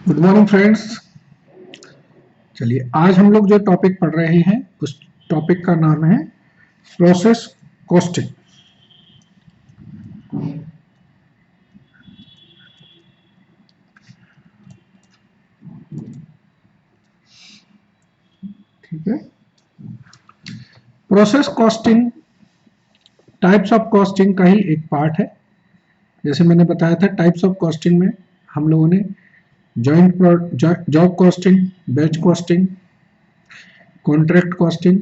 Good morning friends. चलिए आज हम लोग जो टॉपिक पढ़ रहे हैं उस टॉपिक का नाम है प्रोसेस कॉस्टिंग। ठीक है। Process costing types of costing का ही एक पार्ट है। जैसे मैंने बताया था, टाइप्स ऑफ कॉस्टिंग में हम लोगों ने job costing, batch costing, contract costing,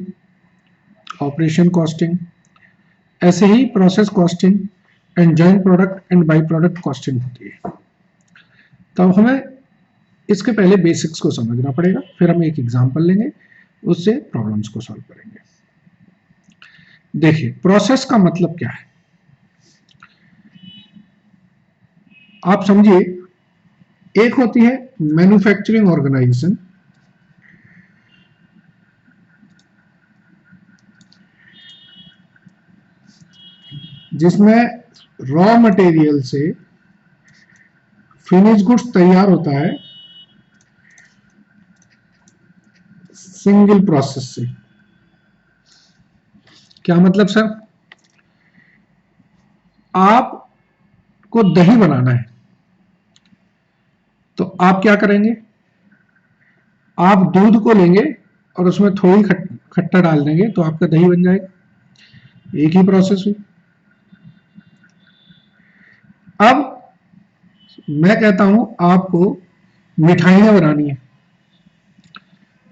operation costing, ऐसे ही process costing and joint product and by product costing होती है। तो हमें इसके पहले बेसिक्स को समझना पड़ेगा, फिर हम एक एग्जांपल लेंगे, उससे प्रॉब्लम्स को सॉल्व करेंगे। देखिए, प्रोसेस का मतलब क्या है आप समझिए। एक होती है मैन्युफैक्चरिंग ऑर्गेनाइजेशन, जिसमें रॉ मटेरियल से फिनिश गुड्स तैयार होता है सिंगल प्रोसेस से। क्या मतलब सर? आपको दही बनाना है तो आप क्या करेंगे, आप दूध को लेंगे और उसमें थोड़ी खट्टा डाल देंगे तो आपका दही बन जाएगा। एक ही प्रोसेस हुई। अब मैं कहता हूं आपको मिठाइयां बनानी है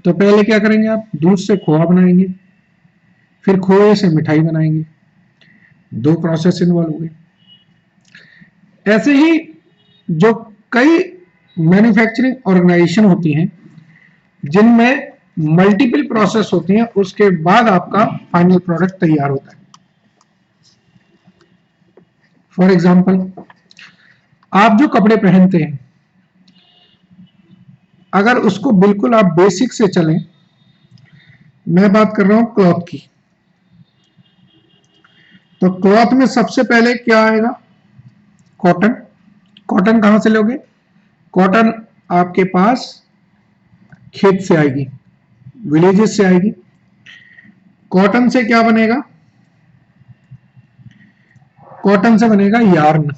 तो पहले क्या करेंगे, आप दूध से खोआ बनाएंगे, फिर खोए से मिठाई बनाएंगे। दो प्रोसेस इन्वॉल्व हुए। ऐसे ही जो कई मैन्युफैक्चरिंग ऑर्गेनाइजेशन होती हैं जिनमें मल्टीपल प्रोसेस होती हैं, उसके बाद आपका फाइनल प्रोडक्ट तैयार होता है। फॉर एग्जाम्पल, आप जो कपड़े पहनते हैं, अगर उसको बिल्कुल आप बेसिक से चलें, मैं बात कर रहा हूं क्लॉथ की, तो क्लॉथ में सबसे पहले क्या आएगा? कॉटन। कॉटन कहां से लोगे? कॉटन आपके पास खेत से आएगी, विलेजेस से आएगी। कॉटन से क्या बनेगा? कॉटन से बनेगा यार्न।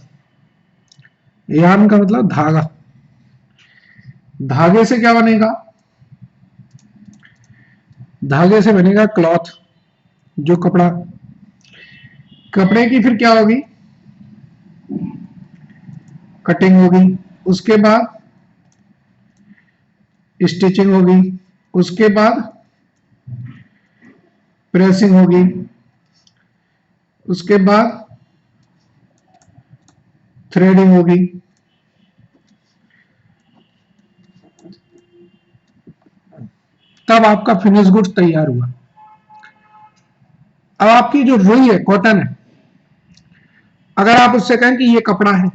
यार्न का मतलब धागा। धागे से क्या बनेगा? धागे से बनेगा क्लॉथ, जो कपड़ा। कपड़े की फिर क्या होगी? कटिंग होगी, उसके बाद स्टिचिंग होगी, उसके बाद प्रेसिंग होगी, उसके बाद थ्रेडिंग होगी। तब आपका फिनिश गुड्स तैयार हुआ। अब आपकी जो रुई है, कॉटन है, अगर आप उससे कहें कि ये कपड़ा है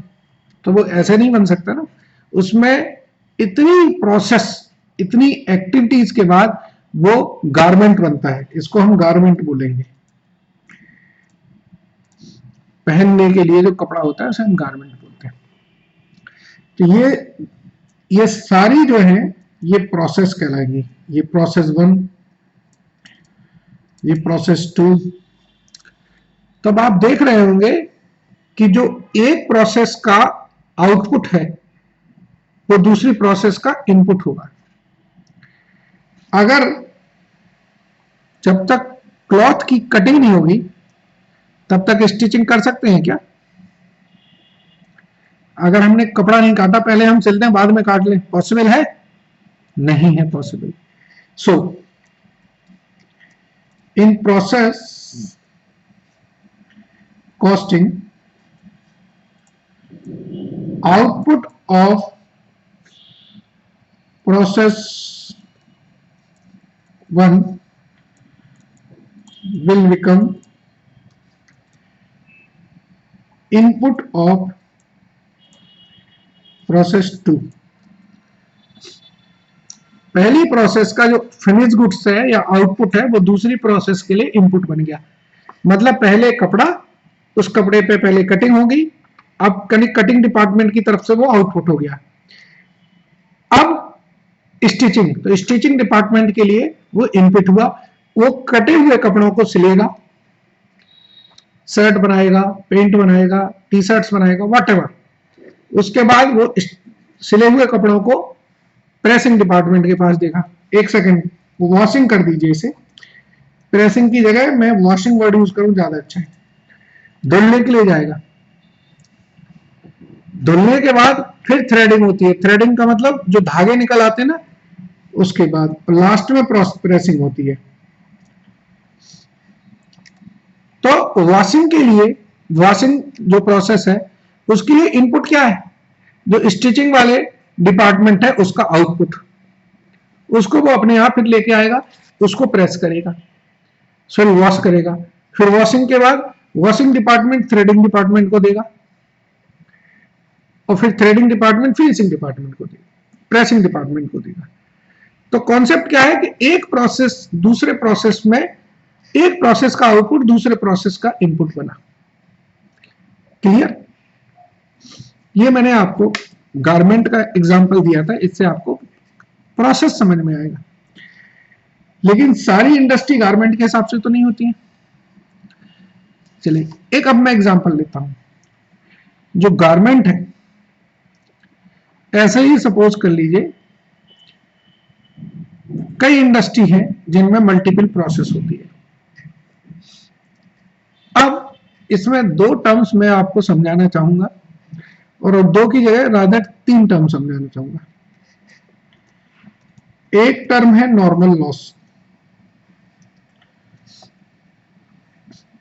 तो वो ऐसे नहीं बन सकता ना। उसमें इतनी प्रोसेस, इतनी एक्टिविटीज के बाद वो गारमेंट बनता है। इसको हम गारमेंट बोलेंगे। पहनने के लिए जो कपड़ा होता है उसे हम गारमेंट बोलते हैं। तो ये सारी जो है ये प्रोसेस कहलाएंगी। ये प्रोसेस 1, ये प्रोसेस 2। तब आप देख रहे होंगे कि जो एक प्रोसेस का आउटपुट है वो दूसरी प्रोसेस का इनपुट होगा। अगर जब तक क्लॉथ की कटिंग नहीं होगी तब तक स्टिचिंग कर सकते हैं क्या? अगर हमने कपड़ा नहीं काटा, पहले हम सिलते हैं बाद में काट लें, पॉसिबल है? नहीं है possible. So in process costing, output of process 1 will become input of process 2। पहली प्रोसेस का जो फिनिश गुड्स है या आउटपुट है वो दूसरी प्रोसेस के लिए इनपुट बन गया। मतलब पहले कपड़ा, उस कपड़े पे पहले कटिंग होगी, अब कटिंग डिपार्टमेंट की तरफ से वो आउटपुट हो गया। स्टिचिंग, तो स्टिचिंग डिपार्टमेंट के लिए वो इनपुट हुआ, वो कटे हुए कपड़ों को सिलेगा, शर्ट बनाएगा, पेंट बनाएगा, टी शर्ट्स बनाएगा, व्हाटएवर। उसके बाद वो सिले हुए कपड़ों को प्रेसिंग डिपार्टमेंट के पास देगा। एक सेकंड, वो वॉशिंग कर दीजिए इसे, प्रेसिंग की जगह मैं वॉशिंग वर्ड यूज करूं ज्यादा अच्छा है। धुलने के लिए जाएगा, धुलने के बाद फिर थ्रेडिंग होती है। थ्रेडिंग का मतलब जो धागे निकल आते हैं ना, उसके बाद लास्ट में प्रेसिंग होती है। तो वॉशिंग के लिए, वॉशिंग जो प्रोसेस है उसके लिए इनपुट क्या है, जो स्टिचिंग वाले डिपार्टमेंट है उसका आउटपुट, उसको वो अपने आप फिर लेके आएगा, उसको प्रेस करेगा, सॉरी वॉश करेगा। फिर वॉशिंग के बाद वॉशिंग डिपार्टमेंट थ्रेडिंग डिपार्टमेंट को देगा, और फिर थ्रेडिंग डिपार्टमेंट फिनिशिंग डिपार्टमेंट को देगा, प्रेसिंग डिपार्टमेंट को देगा। तो कॉन्सेप्ट क्या है कि एक प्रोसेस दूसरे प्रोसेस में, एक प्रोसेस का आउटपुट दूसरे प्रोसेस का इनपुट बना। क्लियर? ये मैंने आपको गारमेंट का एग्जांपल दिया था, इससे आपको प्रोसेस समझ में आएगा। लेकिन सारी इंडस्ट्री गारमेंट के हिसाब से तो नहीं होती है। चलिए एक अब मैं एग्जांपल लेता हूं। जो गारमेंट है, ऐसे ही सपोज कर लीजिए कई इंडस्ट्री है जिनमें मल्टीपल प्रोसेस होती है। अब इसमें दो टर्म्स मैं आपको समझाना चाहूंगा, और दो की जगह रादर तीन टर्म समझाना चाहूंगा। एक टर्म है नॉर्मल लॉस,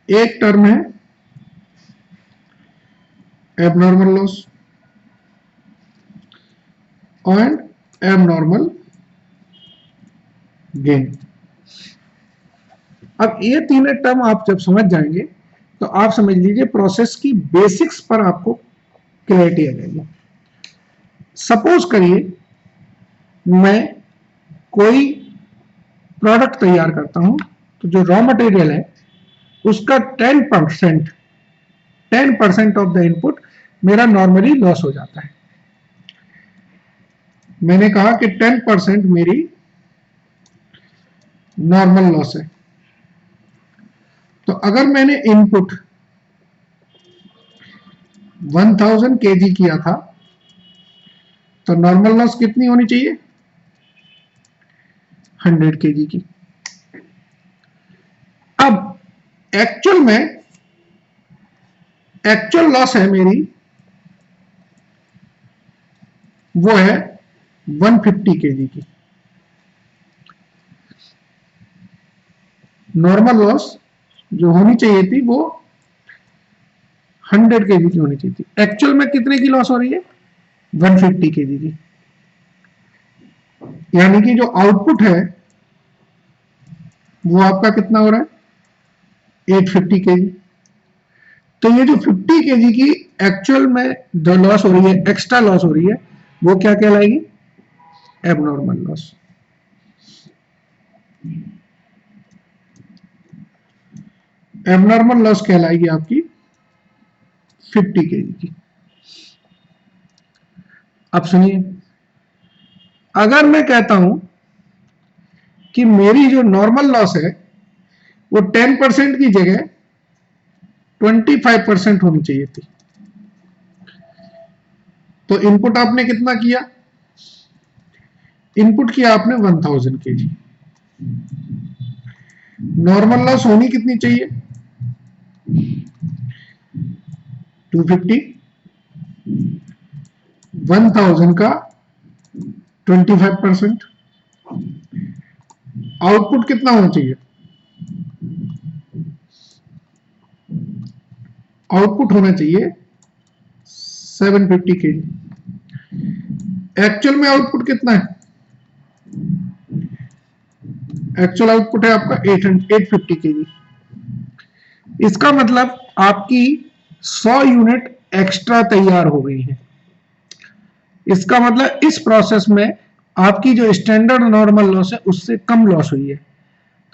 एक टर्म है abnormal loss and abnormal gain. अब ये तीनों टर्म आप जब समझ जाएंगे तो आप समझ लीजिए प्रोसेस की बेसिक्स पर आपको क्लैरिटी आ जाएगी। सपोज करिए मैं कोई प्रोडक्ट तैयार करता हूं, तो जो रॉ मटेरियल है उसका 10% ऑफ द इनपुट मेरा नॉर्मली लॉस हो जाता है। मैंने कहा कि 10% मेरी नॉर्मल लॉस है। तो अगर मैंने इनपुट 1000 केजी किया था, तो नॉर्मल लॉस कितनी होनी चाहिए? 100 केजी की। अब एक्चुअल में एक्चुअल लॉस है मेरी, वो है 150 केजी की। नॉर्मल लॉस जो होनी चाहिए थी वो 100 केजी की होनी चाहिए थी। एक्चुअल में कितने की लॉस हो रही है? 150 केजी की। यानी कि जो आउटपुट है वो आपका कितना हो रहा है? 850 केजी। तो ये जो 50 केजी की एक्चुअल में जो लॉस हो रही है, एक्स्ट्रा लॉस हो रही है, वो क्या कहलाएगी? Abnormal loss. एबनॉर्मल लॉस कहलाएगी आपकी 50 केजी की। अब सुनिए, अगर मैं कहता हूं कि मेरी जो नॉर्मल लॉस है वो 10% की जगह 25% होनी चाहिए थी, तो इनपुट आपने कितना किया? इनपुट किया आपने 1000 केजी। नॉर्मल लॉस होनी कितनी चाहिए? 250। 1000 का 25%। आउटपुट कितना होना चाहिए? आउटपुट होना चाहिए 750 केजी। एक्चुअल में आउटपुट कितना है? एक्चुअल आउटपुट है आपका 850 केजी। इसका मतलब आपकी 100 यूनिट एक्स्ट्रा तैयार हो गई है। इसका मतलब इस प्रोसेस में आपकी जो स्टैंडर्ड नॉर्मल लॉस है उससे कम लॉस हुई है।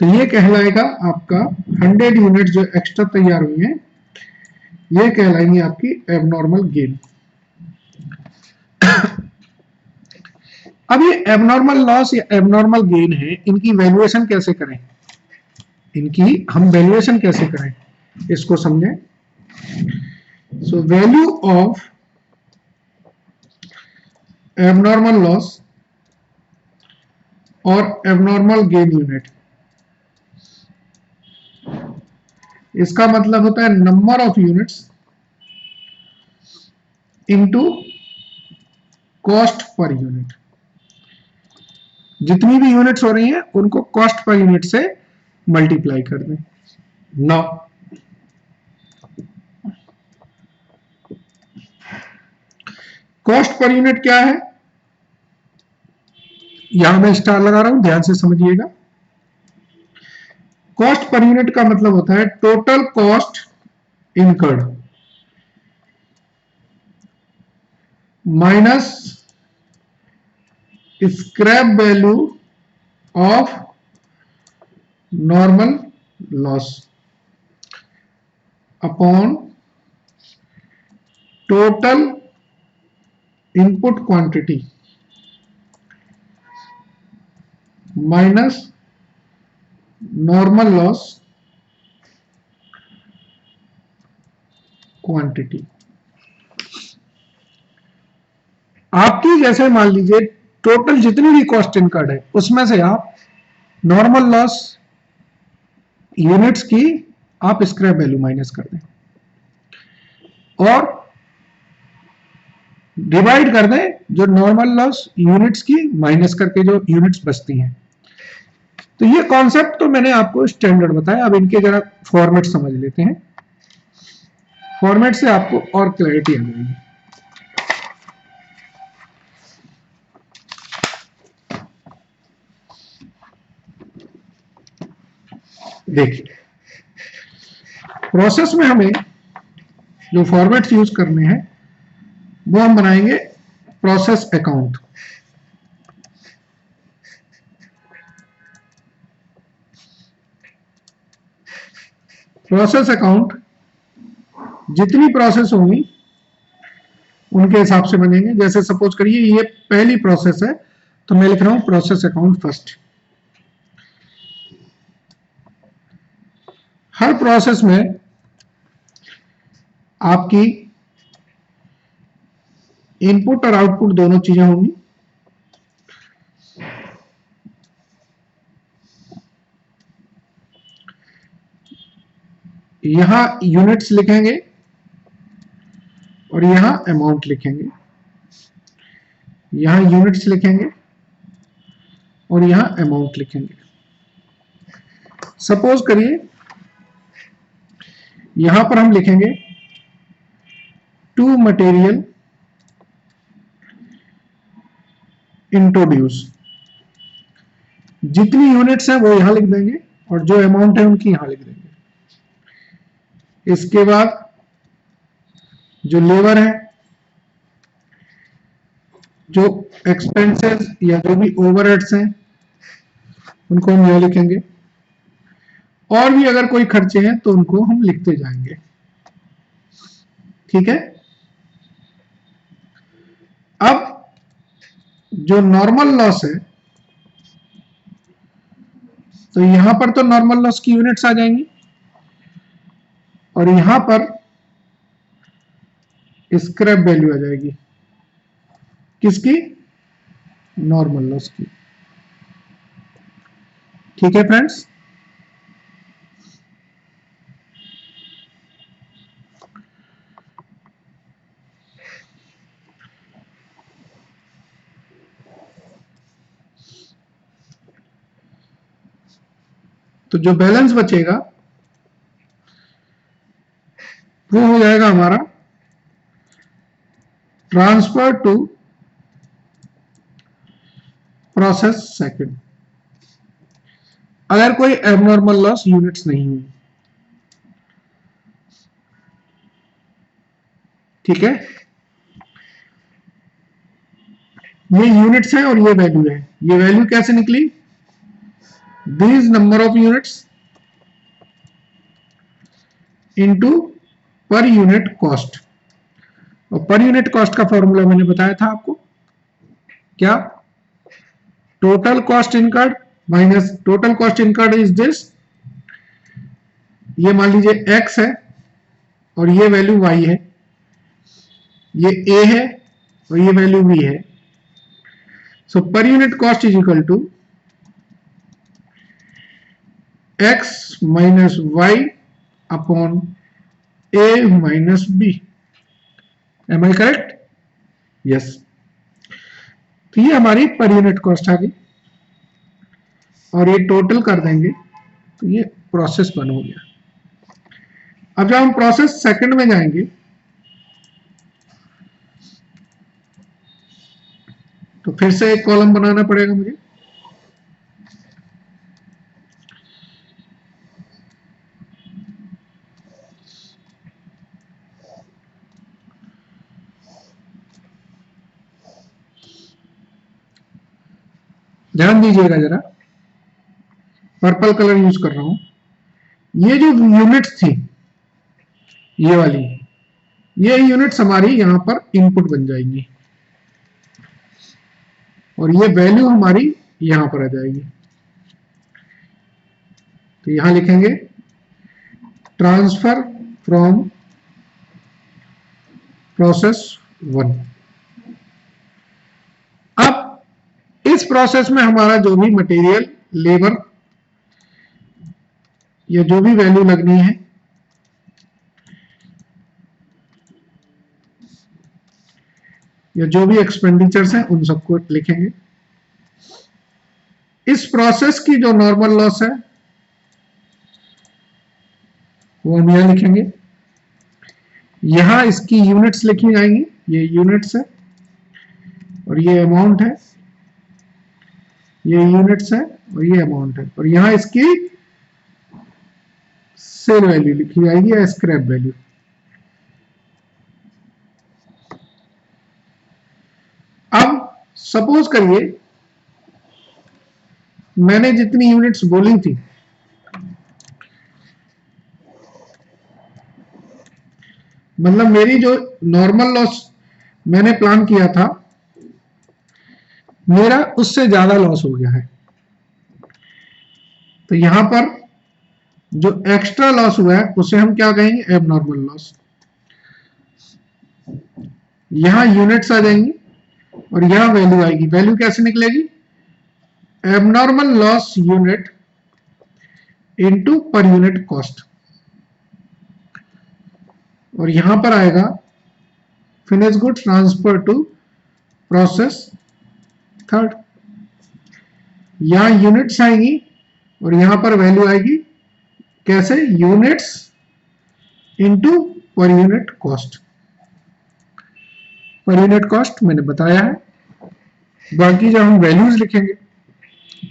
तो ये कहलाएगा आपका 100 यूनिट जो एक्स्ट्रा तैयार हुई है, ये कहलाएंगी आपकी एबनॉर्मल गेन। अब ये एबनॉर्मल लॉस या एबनॉर्मल गेन है, इनकी वैल्यूएशन कैसे करें, इनकी हम वैल्यूएशन कैसे करें इसको समझें। So value of abnormal loss और एबनॉर्मल गेन यूनिट, इसका मतलब होता है number of units into cost per unit. जितनी भी यूनिट्स हो रही हैं उनको कॉस्ट पर यूनिट से मल्टीप्लाई कर दें। नौ कॉस्ट पर यूनिट क्या है, यहां मैं स्टार लगा रहा हूं, ध्यान से समझिएगा। कॉस्ट पर यूनिट का मतलब होता है total cost incurred minus scrap value of normal loss upon total input quantity minus normal loss quantity. आपकी जैसे मान लीजिए टोटल जितनी भी कॉस्ट इनकर्ड है उसमें से आप नॉर्मल लॉस यूनिट्स की आप स्क्रैप वैल्यू माइनस कर दें और डिवाइड कर दें जो नॉर्मल लॉस यूनिट्स की माइनस करके जो यूनिट्स बचती हैं। तो ये कॉन्सेप्ट तो मैंने आपको स्टैंडर्ड बताया, अब इनके जरा फॉर्मेट समझ लेते हैं, फॉर्मेट से आपको और क्लैरिटी आ जाएगी। देखिए प्रोसेस में हमें जो फॉर्मेट्स यूज करने हैं वो हम बनाएंगे प्रोसेस अकाउंट। प्रोसेस अकाउंट जितनी प्रोसेस होंगी उनके हिसाब से बनेंगे। जैसे सपोज करिए ये पहली प्रोसेस है तो मैं लिख रहा हूं प्रोसेस अकाउंट फर्स्ट। हर प्रोसेस में आपकी इनपुट और आउटपुट दोनों चीजें होंगी। यहां यूनिट्स लिखेंगे और यहां अमाउंट लिखेंगे, यहां यूनिट्स लिखेंगे और यहां अमाउंट लिखेंगे। सपोज करिए यहां पर हम लिखेंगे टू मटेरियल इंट्रोड्यूस, जितनी यूनिट्स हैं वो यहां लिख देंगे और जो अमाउंट है उनकी यहां लिख देंगे। इसके बाद जो लेबर है, जो एक्सपेंसेस या जो भी ओवरहेड्स हैं उनको हम यहां लिखेंगे और भी अगर कोई खर्चे हैं तो उनको हम लिखते जाएंगे। ठीक है। अब जो नॉर्मल लॉस है तो यहां पर तो नॉर्मल लॉस की यूनिट्स आ जाएंगी और यहां पर स्क्रैप वैल्यू आ जाएगी किसकी, नॉर्मल लॉस की। ठीक है फ्रेंड्स। तो जो बैलेंस बचेगा वो हो जाएगा हमारा ट्रांसफर टू प्रोसेस सेकंड, अगर कोई एबनॉर्मल लॉस यूनिट्स नहीं हुई। ठीक है, ये यूनिट्स है और ये वैल्यू है। ये वैल्यू कैसे निकली, this number of units into per unit cost. और पर यूनिट कॉस्ट का फॉर्मूला मैंने बताया था आपको, क्या, total cost incurred minus total cost incurred is this, ये मान लीजिए x है और ये वैल्यू y है, ये a है और ये वैल्यू b है। So per unit cost is equal to x minus y upon a minus b। Am I correct? Yes. तो ये हमारी पर यूनिट कॉस्ट आ गई और ये टोटल कर देंगे तो ये प्रोसेस बन हो गया। अब जब हम प्रोसेस सेकंड में जाएंगे तो फिर से एक कॉलम बनाना पड़ेगा मुझे। ध्यान दीजिएगा जरा, पर्पल कलर यूज कर रहा हूं। ये जो यूनिट्स थी ये वाली, ये यूनिट्स हमारी यहां पर इनपुट बन जाएंगी और ये वैल्यू हमारी यहां पर आ जाएगी। तो यहां लिखेंगे ट्रांसफर फ्रॉम प्रोसेस 1। अब इस प्रोसेस में हमारा जो भी मटेरियल, लेबर या जो भी वैल्यू लगनी है या जो भी एक्सपेंडिचर्स हैं उन सबको लिखेंगे। इस प्रोसेस की जो नॉर्मल लॉस है वो हम यहां लिखेंगे। यहां इसकी यूनिट्स लिखी जाएंगी, ये यूनिट्स है और ये अमाउंट है, ये यूनिट्स है और ये अमाउंट है, और यहां इसकी सेल वैल्यू लिखी जाएगी या स्क्रैप वैल्यू। अब सपोज करिए मैंने जितनी यूनिट्स बोली थी मतलब मेरी जो नॉर्मल लॉस मैंने प्लान किया था मेरा उससे ज्यादा लॉस हो गया है, तो यहां पर जो एक्स्ट्रा लॉस हुआ है उसे हम क्या कहेंगे? Abnormal loss. यहां यूनिट्स आ जाएंगी और यहां वैल्यू आएगी। वैल्यू कैसे निकलेगी? Abnormal loss unit into per unit cost, और यहां पर आएगा finish good transfer to process third. यहां यूनिट्स आएंगी और यहां पर वैल्यू आएगी कैसे? Units into per unit cost. Per unit cost मैंने बताया है, बाकी जब हम वैल्यूज लिखेंगे,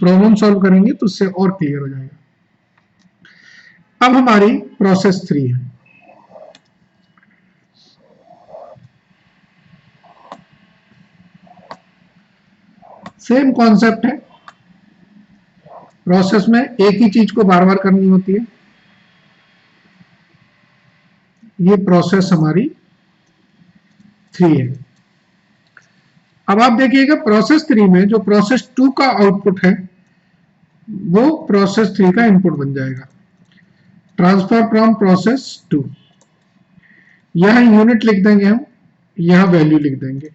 प्रॉब्लम सॉल्व करेंगे तो उससे और क्लियर हो जाएगा। अब हमारी प्रोसेस 3 है। सेम कॉन्सेप्ट है, प्रोसेस में एक ही चीज को बार बार करनी होती है। ये प्रोसेस हमारी 3 है। अब आप देखिएगा प्रोसेस 3 में जो प्रोसेस 2 का आउटपुट है वो प्रोसेस 3 का इनपुट बन जाएगा। ट्रांसफर फ्रॉम प्रोसेस 2, यहां यूनिट लिख देंगे हम, यहां वैल्यू लिख देंगे,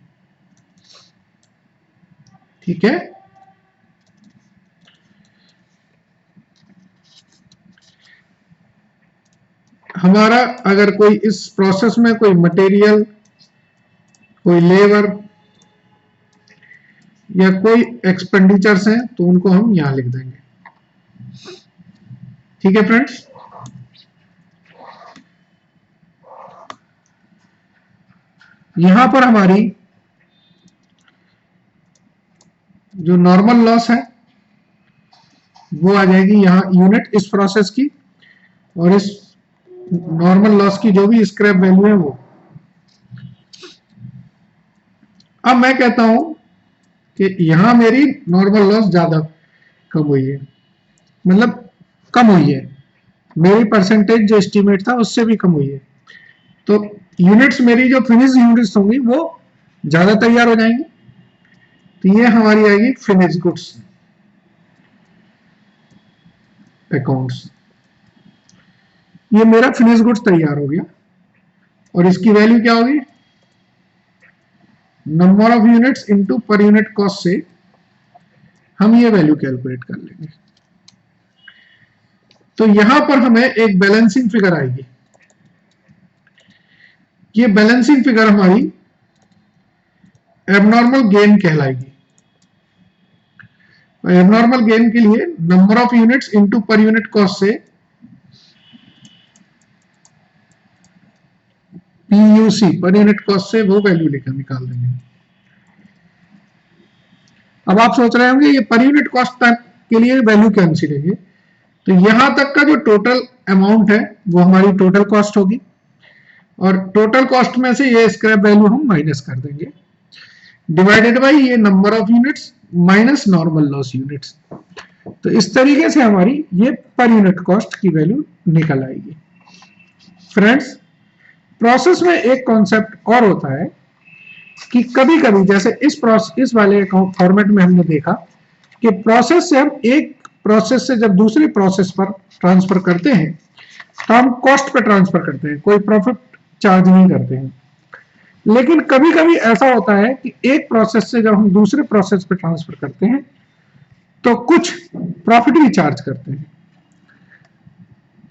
ठीक है। हमारा अगर कोई इस प्रोसेस में कोई मटेरियल, कोई लेबर या कोई एक्सपेंडिचर्स हैं तो उनको हम यहां लिख देंगे, ठीक है फ्रेंड्स। यहां पर हमारी जो नॉर्मल लॉस है वो आ जाएगी यहां यूनिट इस प्रोसेस की, और इस नॉर्मल लॉस की जो भी स्क्रैप वैल्यू है वो। अब मैं कहता हूं कि यहां मेरी नॉर्मल लॉस ज्यादा कम हुई है, मतलब कम हुई है, मेरी परसेंटेज जो एस्टीमेट था उससे भी कम हुई है, तो यूनिट्स मेरी जो फिनिश यूनिट्स होंगी वो ज्यादा तैयार हो जाएंगी, तो ये हमारी आएगी फिनिश गुड्स। अकाउंट्स। ये मेरा फिनिश गुड्स तैयार हो गया और इसकी वैल्यू क्या होगी, number of units into per unit cost से हम ये वैल्यू कैलकुलेट कर लेंगे। तो यहां पर हमें एक बैलेंसिंग फिगर आएगी। ये बैलेंसिंग फिगर हमारी एबनॉर्मल गेन कहलाएगी। एबनॉर्मल गेन के लिए number of units into per unit cost से पीयूसी पर यूनिट कॉस्ट से वो वैल्यू लेकर निकाल देंगे। अब आप सोच रहे होंगे ये पर यूनिट कॉस्ट के लिए वैल्यू कौन सी लेंगे, तो यहां तक का जो टोटल अमाउंट है वो हमारी टोटल कॉस्ट होगी और टोटल कॉस्ट में से ये स्क्रैप वैल्यू हम माइनस कर देंगे, डिवाइडेड बाय ये number of units minus normal loss units. तो इस तरीके से हमारी ये पर यूनिट कॉस्ट की वैल्यू निकल आएगी। फ्रेंड्स, प्रोसेस में एक कॉन्सेप्ट और होता है कि कभी कभी जैसे इस वाले अकाउंट फॉर्मेट में हमने देखा कि प्रोसेस से हम एक प्रोसेस से जब दूसरी प्रोसेस पर ट्रांसफर करते हैं तो हम कॉस्ट पर ट्रांसफर करते हैं, कोई प्रॉफिट चार्ज नहीं करते हैं। लेकिन कभी कभी ऐसा होता है कि एक प्रोसेस से जब हम दूसरे प्रोसेस पे ट्रांसफर करते हैं तो कुछ प्रॉफिट भी चार्ज करते हैं।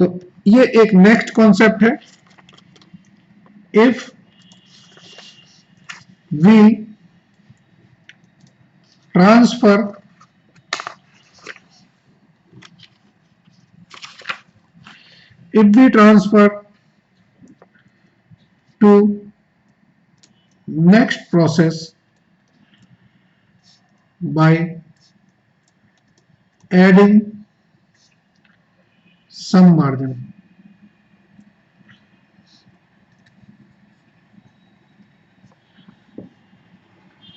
तो ये एक नेक्स्ट कॉन्सेप्ट है। If we transfer to next process by adding some margin,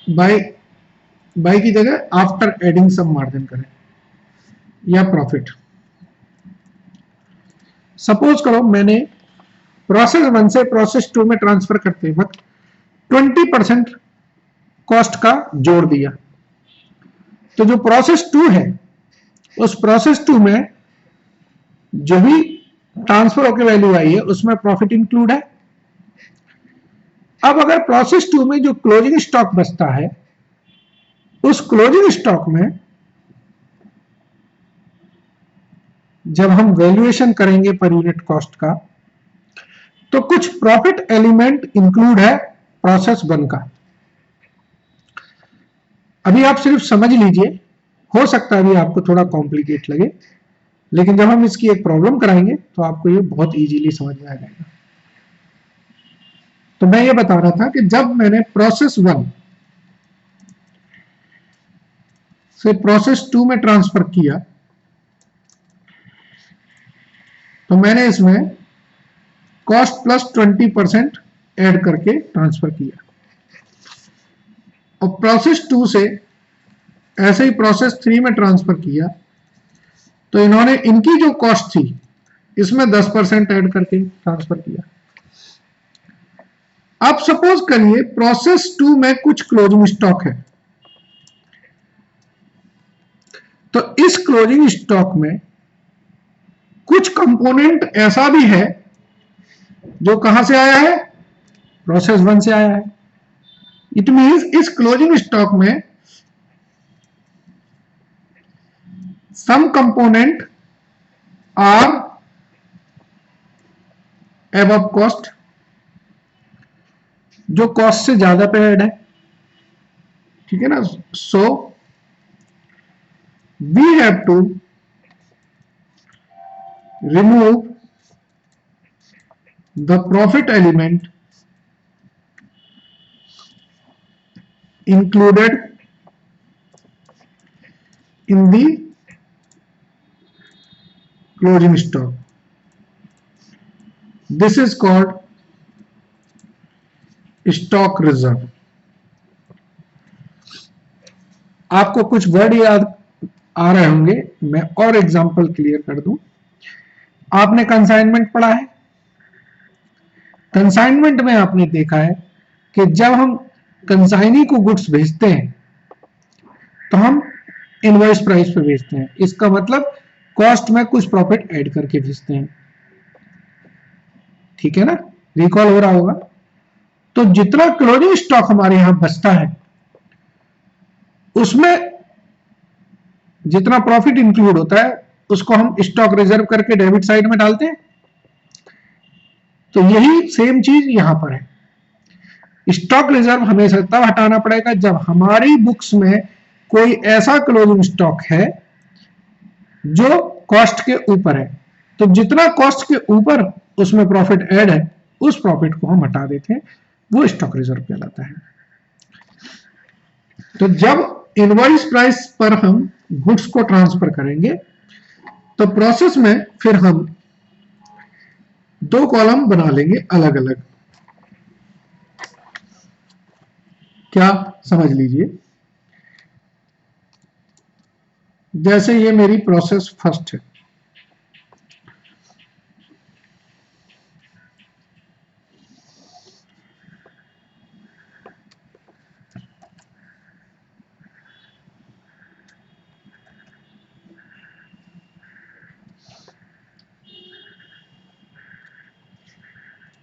by की जगह आफ्टर एडिंग सम मार्जिन करें या प्रॉफिट। सपोज करो मैंने प्रोसेस 1 से प्रोसेस 2 में ट्रांसफर करते वक्त 20% कॉस्ट का जोड़ दिया, तो जो प्रोसेस 2 है उस प्रोसेस 2 में जो भी ट्रांसफर होकर वैल्यू आई है उसमें प्रॉफिट इंक्लूड है। अब अगर प्रोसेस 2 में जो क्लोजिंग स्टॉक बचता है उस क्लोजिंग स्टॉक में जब हम वैल्यूएशन करेंगे पर यूनिट कॉस्ट का तो कुछ प्रॉफिट एलिमेंट इंक्लूड है प्रोसेस 1 का। अभी आप सिर्फ समझ लीजिए, हो सकता है अभी आपको थोड़ा कॉम्प्लिकेट लगे, लेकिन जब हम इसकी एक प्रॉब्लम कराएंगे तो आपको ये बहुत इजीली समझ में आ जाएगा। तो मैं ये बता रहा था कि जब मैंने प्रोसेस 1 से प्रोसेस 2 में ट्रांसफर किया तो मैंने इसमें कॉस्ट प्लस 20% ऐड करके ट्रांसफर किया और प्रोसेस 2 से ऐसे ही प्रोसेस 3 में ट्रांसफर किया तो इन्होंने इनकी जो कॉस्ट थी इसमें 10% ऐड करके ट्रांसफर किया। अब सपोज करिए प्रोसेस 2 में कुछ क्लोजिंग स्टॉक है, तो इस क्लोजिंग स्टॉक में कुछ कंपोनेंट ऐसा भी है जो कहां से आया है, प्रोसेस 1 से आया है। इट मींस इस क्लोजिंग स्टॉक में some component are above cost, जो कॉस्ट से ज्यादा पे ऐड है, ठीक है ना। So we have to remove the profit element included in the closing stock. This is called stock reserve. आपको कुछ वर्ड याद आ रहे होंगे, मैं और एग्जांपल क्लियर कर दूं। आपने कंसाइनमेंट पढ़ा है, कंसाइनमेंट में आपने देखा है कि जब हम कंसाइनी को गुड्स भेजते हैं तो हम इनवॉइस प्राइस पे भेजते हैं। इसका मतलब कॉस्ट में कुछ प्रॉफिट ऐड करके भेजते हैं, ठीक है ना, रिकॉल हो रहा होगा। तो जितना क्लोजिंग स्टॉक हमारे यहां बचता है उसमें जितना प्रॉफिट इंक्लूड होता है उसको हम स्टॉक रिजर्व करके डेबिट साइड में डालते हैं। तो यही सेम चीज यहां पर है। स्टॉक रिजर्व हमेशा तब हटाना पड़ेगा जब हमारी बुक्स में कोई ऐसा क्लोजिंग स्टॉक है जो कॉस्ट के ऊपर है। तो जितना कॉस्ट के ऊपर उसमें प्रॉफिट ऐड है उस प्रॉफिट को हम हटा देते हैं, वो स्टॉक रिजर्व कहलाता है। तो जब इनवॉइस प्राइस पर हम गुड्स को ट्रांसफर करेंगे तो प्रोसेस में फिर हम दो कॉलम बना लेंगे अलग अलग। क्या, समझ लीजिए, जैसे ये मेरी प्रोसेस फर्स्ट है,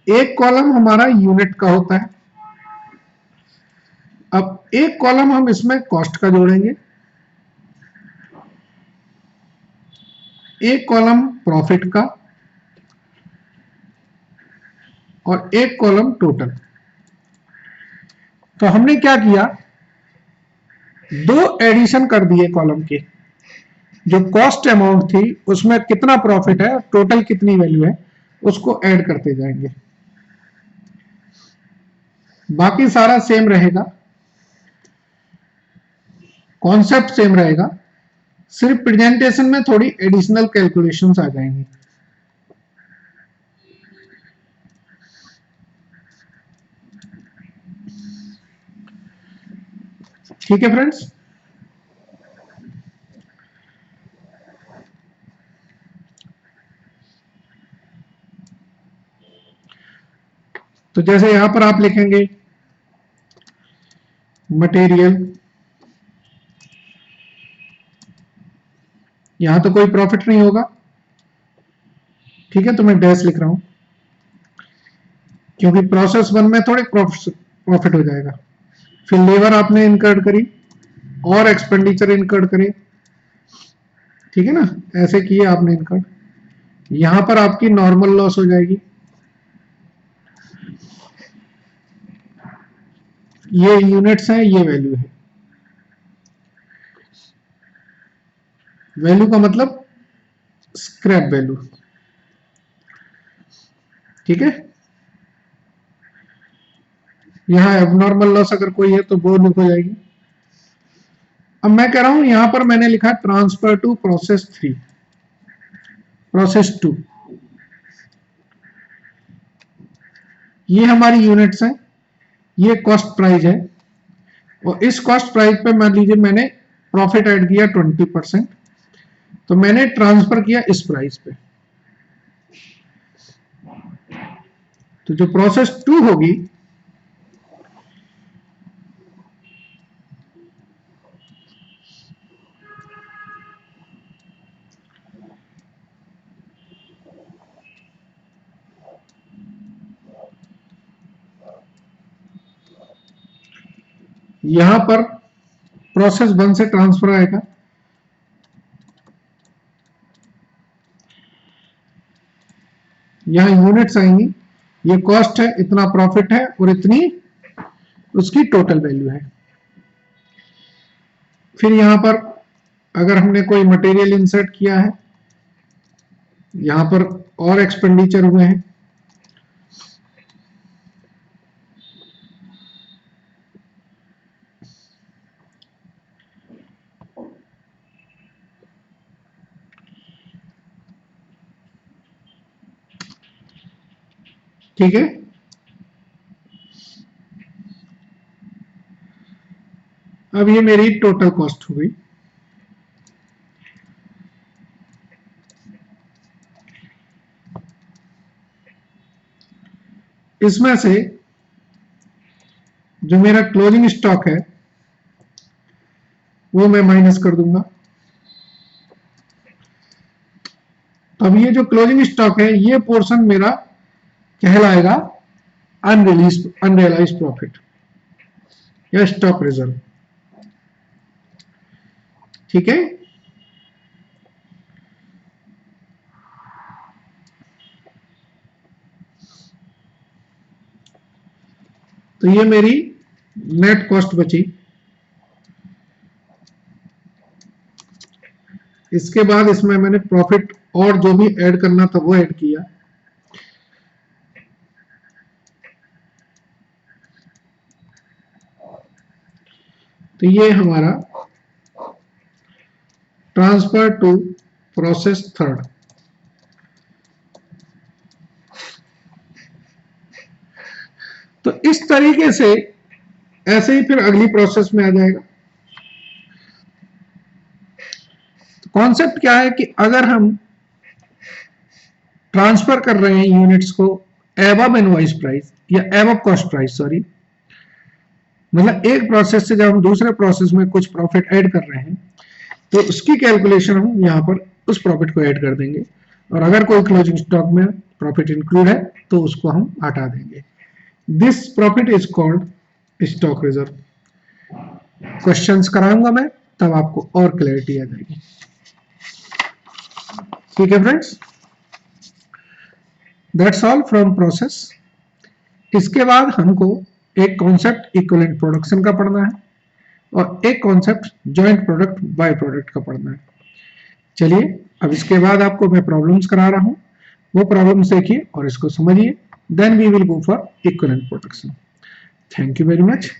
एक कॉलम हमारा यूनिट का होता है। अब एक कॉलम हम इसमें कॉस्ट का जोड़ेंगे, एक कॉलम प्रॉफिट का और एक कॉलम टोटल। तो हमने क्या किया, दो एडिशन कर दिए कॉलम के, जो कॉस्ट अमाउंट थी उसमें कितना प्रॉफिट है, टोटल कितनी वैल्यू है, उसको ऐड करते जाएंगे। बाकी सारा सेम रहेगा, कॉन्सेप्ट सेम रहेगा, सिर्फ प्रेजेंटेशन में थोड़ी एडिशनल कैलकुलेशंस आ जाएंगी। ठीक है फ्रेंड्स, तो जैसे यहां पर आप लिखेंगे मटेरियल, यहां तो कोई प्रॉफिट नहीं होगा, ठीक है, तो मैं डैश लिख रहा हूं क्योंकि प्रोसेस वन में थोड़ी प्रॉफिट हो जाएगा। फिर लेबर आपने इनकर्ड करी और एक्सपेंडिचर इनकर्ड करे, ठीक है ना, ऐसे किए आपने इनकर्ड। यहां पर आपकी नॉर्मल लॉस हो जाएगी, ये यूनिट्स है, ये वैल्यू है। वैल्यू का मतलब स्क्रैप वैल्यू, ठीक है। यहां एबनॉर्मल लॉस अगर कोई है तो वो लिख हो जाएगी। अब मैं कह रहा हूं यहां पर मैंने लिखा ट्रांसफर टू प्रोसेस 3, प्रोसेस 2, ये हमारी यूनिट्स है, ये कॉस्ट प्राइस है, और इस कॉस्ट प्राइस पे मान लीजिए मैंने प्रॉफिट ऐड किया 20%, तो मैंने ट्रांसफर किया इस प्राइस पे। तो जो प्रोसेस 2 होगी यहां पर प्रोसेस 1 से ट्रांसफर आएगा, यहां यूनिट्स आएंगी, ये कॉस्ट है, इतना प्रॉफिट है और इतनी उसकी टोटल वैल्यू है। फिर यहां पर अगर हमने कोई मटेरियल इंसर्ट किया है, यहां पर और एक्सपेंडिचर हुए हैं, ठीक है। अब ये मेरी टोटल कॉस्ट हो गई। इसमें से जो मेरा क्लोजिंग स्टॉक है वो मैं माइनस कर दूंगा, तो अब ये जो क्लोजिंग स्टॉक है ये पोर्शन मेरा कहलाएगा अनरियलाइज प्रॉफिट या स्टॉक रिजर्व। ठीक है, तो ये मेरी नेट कॉस्ट बची। इसके बाद इसमें मैंने प्रॉफिट और जो भी ऐड करना था वो ऐड किया। तो ये हमारा ट्रांसफर टू प्रोसेस थर्ड। तो इस तरीके से ऐसे ही फिर अगली प्रोसेस में आ जाएगा। तो कॉन्सेप्ट क्या है कि अगर हम ट्रांसफर कर रहे हैं यूनिट्स को एबव इनवॉइस प्राइस या एबव कॉस्ट प्राइस, सॉरी, मतलब एक प्रोसेस से जब हम दूसरे प्रोसेस में कुछ प्रॉफिट ऐड कर रहे हैं तो उसकी कैलकुलेशन हम यहां पर उस प्रॉफिट को ऐड कर देंगे, और अगर कोई क्लोजिंग स्टॉक में प्रॉफिट इंक्लूड है तो उसको हम हटा देंगे। This profit is called stock reserve. Questions कराऊंगा मैं, तब आपको और क्लैरिटी आ जाएगी। ठीक है friends, that's all from process. इसके बाद हमको एक कॉन्सेप्ट इक्विवेलेंट प्रोडक्शन का पढ़ना है और एक concept joint product by product का पढ़ना है। चलिए अब इसके बाद आपको मैं प्रॉब्लम्स करा रहा हूं, वो प्रॉब्लम्स देखिए और इसको समझिए, then we will go for equivalent production. Thank you very much.